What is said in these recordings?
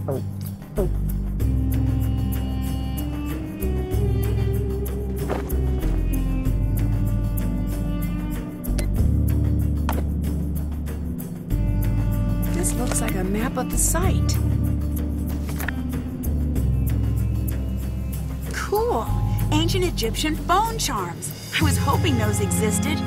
This looks like a map of the site. Cool! Ancient Egyptian phone charms. I was hoping those existed.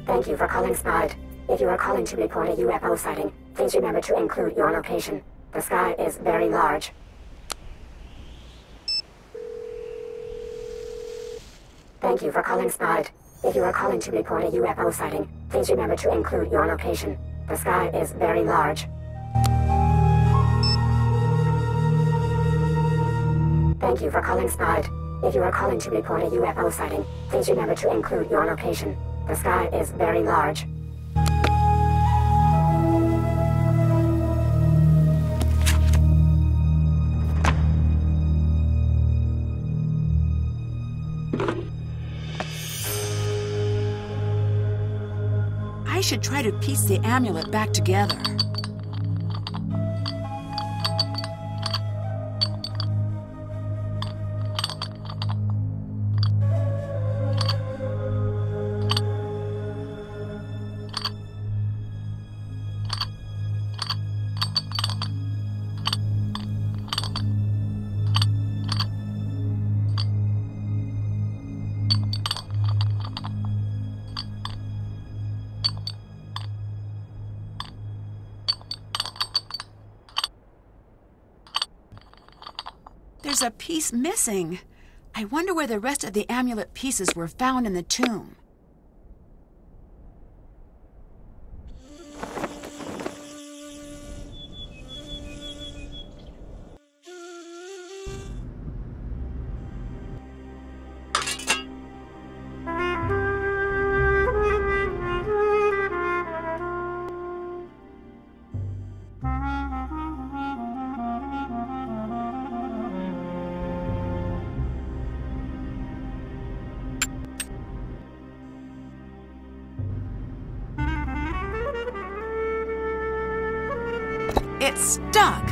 Thank you for calling SPOT. If you are calling to report a UFO sighting, please remember to include your location. The sky is very large. Thank you for calling SPOT. If you are calling to report a UFO sighting, please remember to include your location. The sky is very large. Thank you for calling SPOT. If you are calling to report a UFO sighting, please remember to include your location. The sky is very large. I should try to piece the amulet back together. There's a piece missing. I wonder where the rest of the amulet pieces were found in the tomb. It's stuck.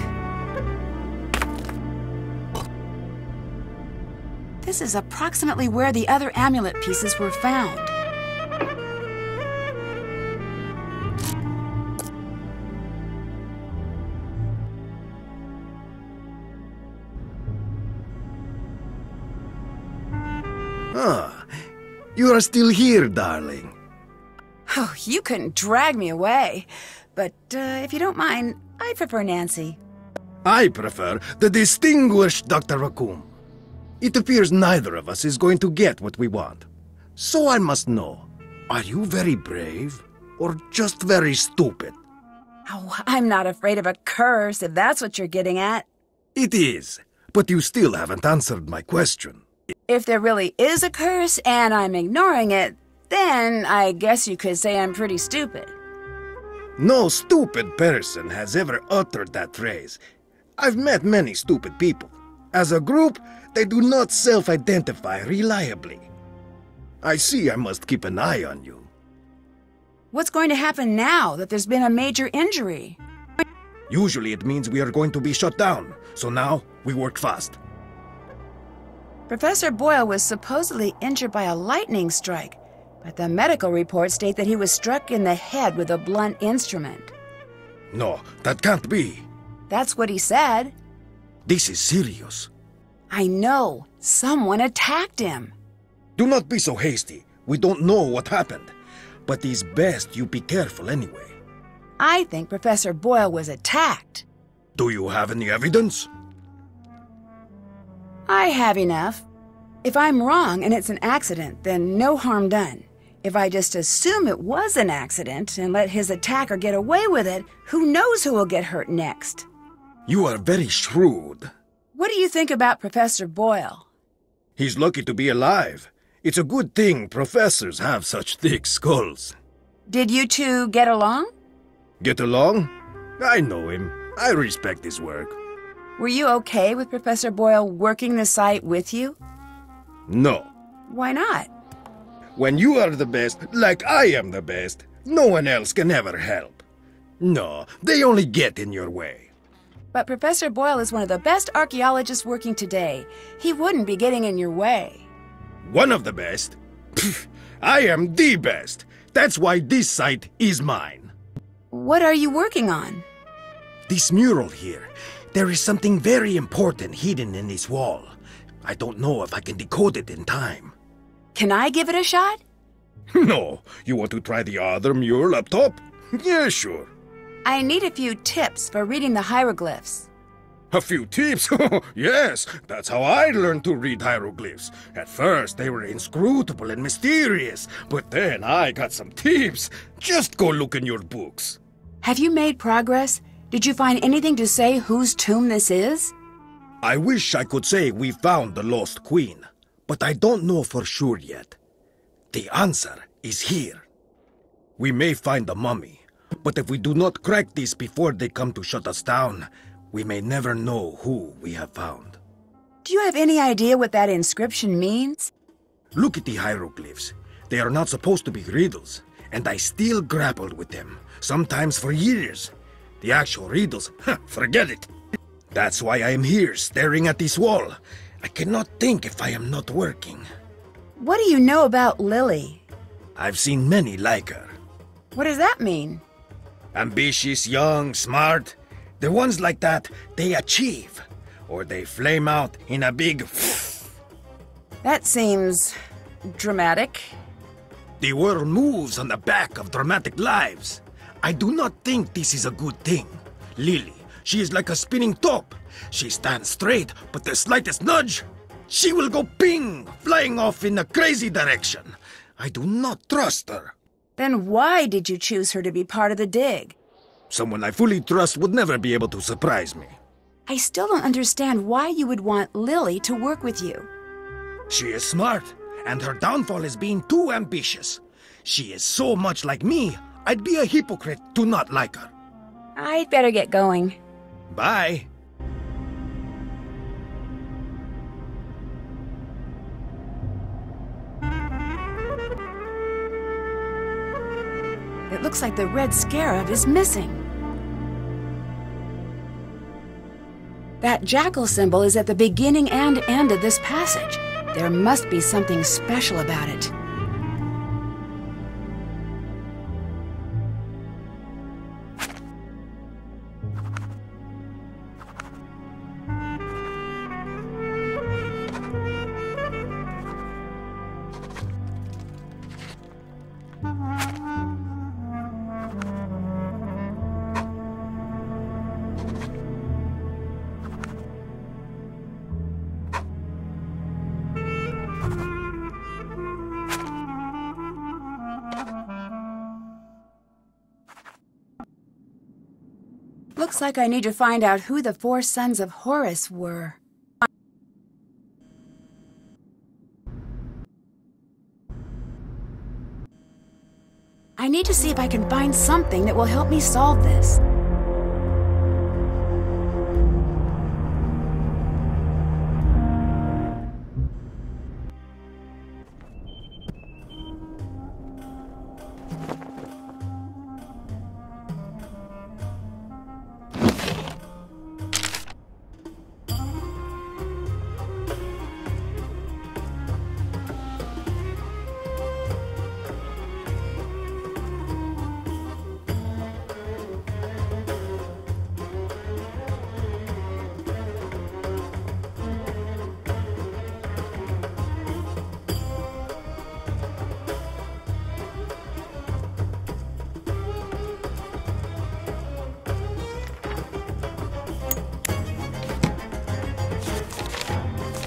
This is approximately where the other amulet pieces were found. Ah, you are still here, darling. Oh, you couldn't drag me away. But if you don't mind, I prefer Nancy. I prefer the distinguished Dr. Raccoon. It appears neither of us is going to get what we want. So I must know, are you very brave or just very stupid? Oh, I'm not afraid of a curse, if that's what you're getting at. It is, but you still haven't answered my question. If there really is a curse and I'm ignoring it, then I guess you could say I'm pretty stupid. No stupid person has ever uttered that phrase. I've met many stupid people. As a group, they do not self-identify reliably. I see I must keep an eye on you. What's going to happen now that there's been a major injury? Usually it means we are going to be shut down, so now we work fast. Professor Boyle was supposedly injured by a lightning strike, but the medical reports state that he was struck in the head with a blunt instrument. No, that can't be. That's what he said. This is serious. I know. Someone attacked him. Do not be so hasty. We don't know what happened. But it's best you be careful anyway. I think Professor Boyle was attacked. Do you have any evidence? I have enough. If I'm wrong and it's an accident, then no harm done. If I just assume it was an accident and let his attacker get away with it, who knows who will get hurt next? You are very shrewd. What do you think about Professor Boyle? He's lucky to be alive. It's a good thing professors have such thick skulls. Did you two get along? Get along? I know him. I respect his work. Were you okay with Professor Boyle working the site with you? No. Why not? When you are the best, like I am the best, no one else can ever help. No, they only get in your way. But Professor Boyle is one of the best archaeologists working today. He wouldn't be getting in your way. One of the best? Pfft, I am the best. That's why this site is mine. What are you working on? This mural here. There is something very important hidden in this wall. I don't know if I can decode it in time. Can I give it a shot? No. You want to try the other mural up top? Yeah, sure. I need a few tips for reading the hieroglyphs. A few tips? Yes, that's how I learned to read hieroglyphs. At first, they were inscrutable and mysterious, but then I got some tips. Just go look in your books. Have you made progress? Did you find anything to say whose tomb this is? I wish I could say we found the lost queen, but I don't know for sure yet. The answer is here. We may find the mummy, but if we do not crack this before they come to shut us down, we may never know who we have found. Do you have any idea what that inscription means? Look at the hieroglyphs. They are not supposed to be riddles, and I still grappled with them, sometimes for years. The actual riddles, forget it. That's why I am here, staring at this wall. I cannot think if I am not working. What do you know about Lily? I've seen many like her. What does that mean? Ambitious, young, smart. The ones like that, they achieve. Or they flame out in a big... That seems... dramatic. The world moves on the back of dramatic lives. I do not think this is a good thing. Lily, she is like a spinning top. She stands straight, but the slightest nudge, she will go ping, flying off in a crazy direction. I do not trust her. Then why did you choose her to be part of the dig? Someone I fully trust would never be able to surprise me. I still don't understand why you would want Lily to work with you. She is smart, and her downfall is being too ambitious. She is so much like me, I'd be a hypocrite to not like her. I'd better get going. Bye. It looks like the red scarab is missing. That jackal symbol is at the beginning and end of this passage. There must be something special about it. Looks like I need to find out who the 4 sons of Horus were. I need to see if I can find something that will help me solve this.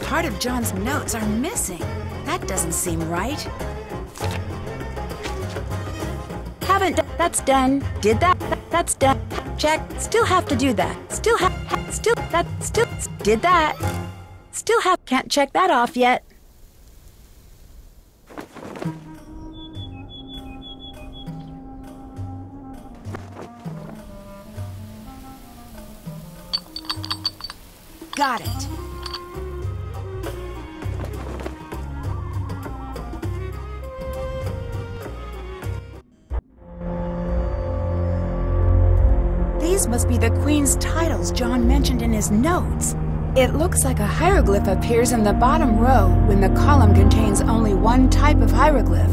Part of John's notes are missing. That doesn't seem right. Haven't done. That's done. Did that. That's done. Check. Still have to do that. Still did that. Still have. Can't check that off yet. got it. These must be the Queen's titles John mentioned in his notes. It looks like a hieroglyph appears in the bottom row when the column contains only one type of hieroglyph.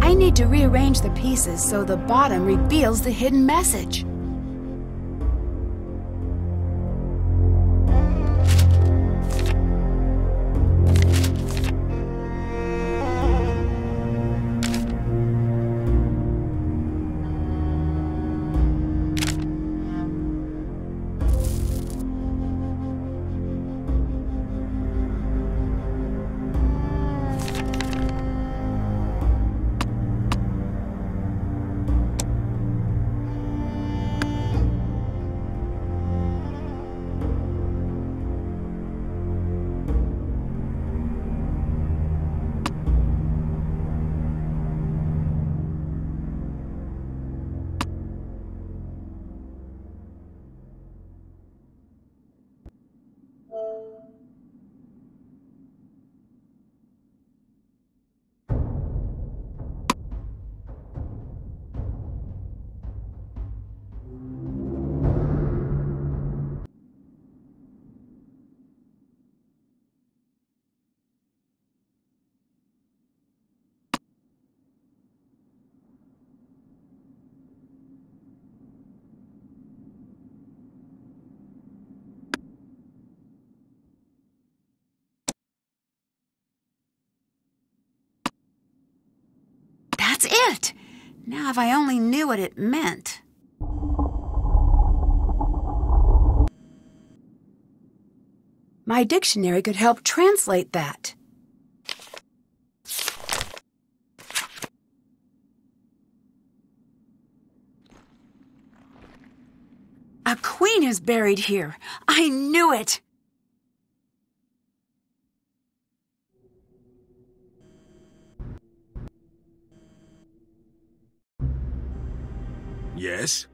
I need to rearrange the pieces so the bottom reveals the hidden message. That's it! Now if I only knew what it meant. My dictionary could help translate that. A queen is buried here. I knew it! Yes?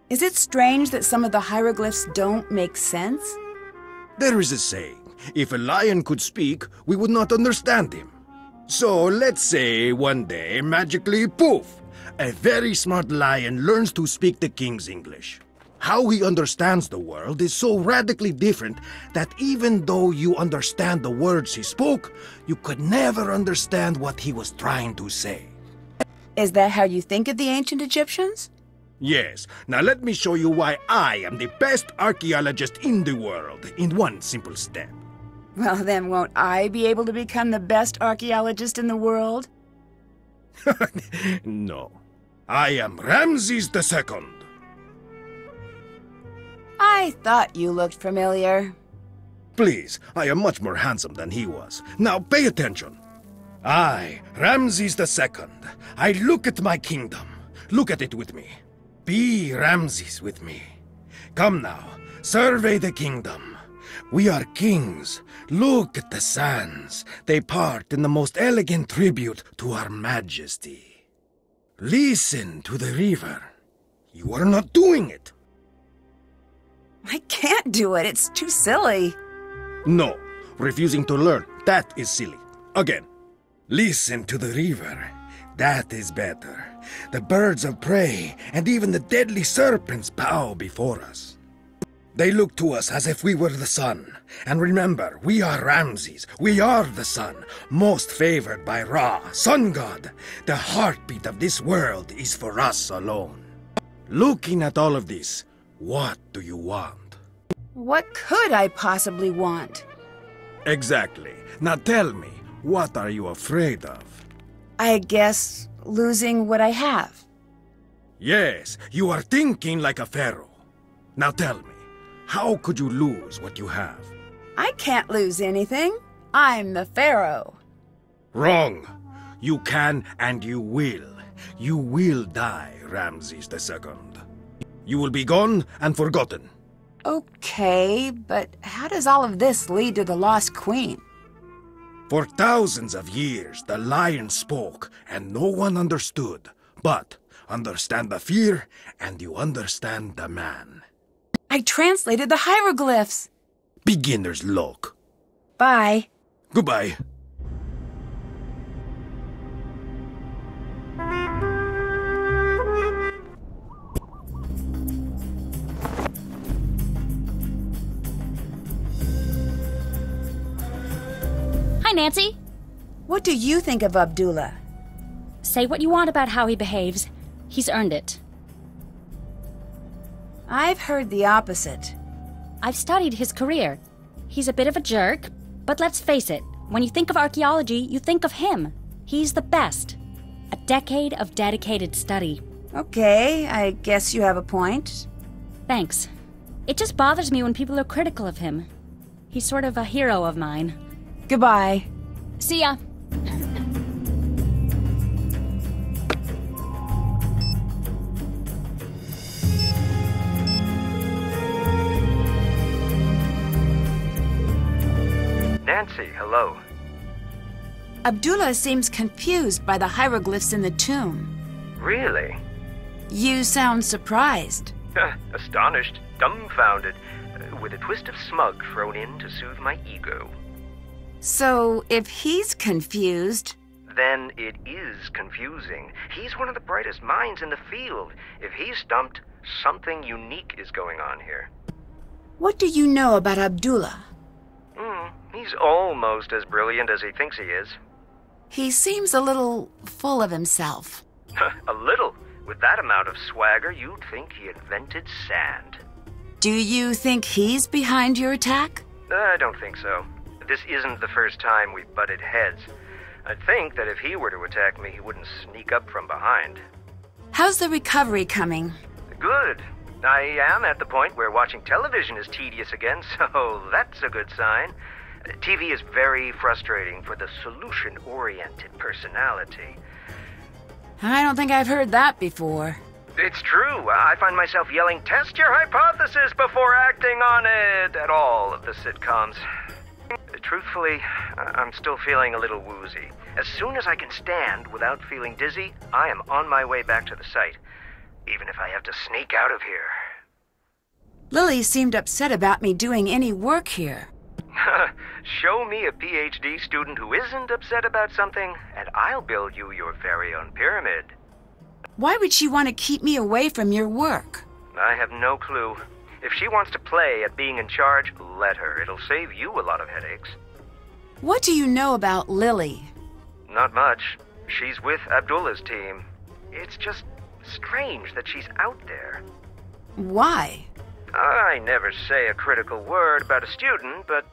Is it strange that some of the hieroglyphs don't make sense? There is a saying, if a lion could speak, we would not understand him. So let's say one day, magically, poof, a very smart lion learns to speak the king's English. How he understands the world is so radically different that even though you understand the words he spoke, you could never understand what he was trying to say. Is that how you think of the ancient Egyptians? Yes. Now let me show you why I am the best archaeologist in the world in one simple step. Well, then won't I be able to become the best archaeologist in the world? No. I am Ramses II. I thought you looked familiar. Please, I am much more handsome than he was. Now pay attention. I, Ramses II, I look at my kingdom. Look at it with me. Be Ramses with me. Come now, survey the kingdom. We are kings. Look at the sands. They part in the most elegant tribute to our majesty. Listen to the river. You are not doing it. I can't do it. It's too silly. No, refusing to learn, that is silly. Again. Listen to the river. That is better. The birds of prey and even the deadly serpents bow before us. They look to us as if we were the sun. And remember, we are Ramses. We are the sun, most favored by Ra, sun god. The heartbeat of this world is for us alone. Looking at all of this, what do you want? What could I possibly want? Exactly. Now tell me, what are you afraid of? I guess losing what I have. Yes, you are thinking like a pharaoh. Now tell me, how could you lose what you have? I can't lose anything. I'm the pharaoh. Wrong. You can and you will. You will die, Ramses II. You will be gone and forgotten. Okay, but how does all of this lead to the lost queen? For thousands of years, the lion spoke and no one understood. But understand the fear and you understand the man. I translated the hieroglyphs. Beginner's luck. Bye. Goodbye. Hi, Nancy. What do you think of Abdullah? Say what you want about how he behaves. He's earned it. I've heard the opposite. I've studied his career. He's a bit of a jerk, but let's face it, when you think of archaeology, you think of him. He's the best. A decade of dedicated study. Okay, I guess you have a point. Thanks. It just bothers me when people are critical of him. He's sort of a hero of mine. Goodbye. See ya. Nancy, hello. Abdullah seems confused by the hieroglyphs in the tomb. Really? You sound surprised. Astonished, dumbfounded, with a twist of smug thrown in to soothe my ego. So, if he's confused... Then it is confusing. He's one of the brightest minds in the field. If he's stumped, something unique is going on here. What do you know about Abdullah? He's almost as brilliant as he thinks he is. He seems a little full of himself. A little. With that amount of swagger, you'd think he invented sand. Do you think he's behind your attack? I don't think so. This isn't the first time we've butted heads. I'd think that if he were to attack me, he wouldn't sneak up from behind. How's the recovery coming? Good. I am at the point where watching television is tedious again, so that's a good sign. TV is very frustrating for the solution-oriented personality. I don't think I've heard that before. It's true. I find myself yelling, "Test your hypothesis before acting on it," at all of the sitcoms. Truthfully, I'm still feeling a little woozy. As soon as I can stand without feeling dizzy, I am on my way back to the site, even if I have to sneak out of here. Lily seemed upset about me doing any work here. Show me a PhD student who isn't upset about something, and I'll build you your very own pyramid. Why would she want to keep me away from your work? I have no clue. If she wants to play at being in charge, let her. It'll save you a lot of headaches. What do you know about Lily? Not much. She's with Abdullah's team. It's just strange that she's out there. Why? I never say a critical word about a student, but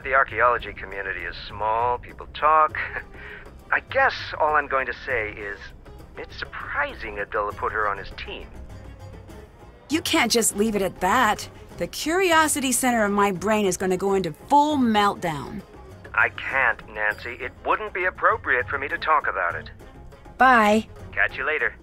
the archaeology community is small. People talk. I guess all I'm going to say is it's surprising Abdullah put her on his team. You can't just leave it at that. The curiosity center of my brain is going to go into full meltdown. I can't, Nancy. It wouldn't be appropriate for me to talk about it. Bye. Catch you later.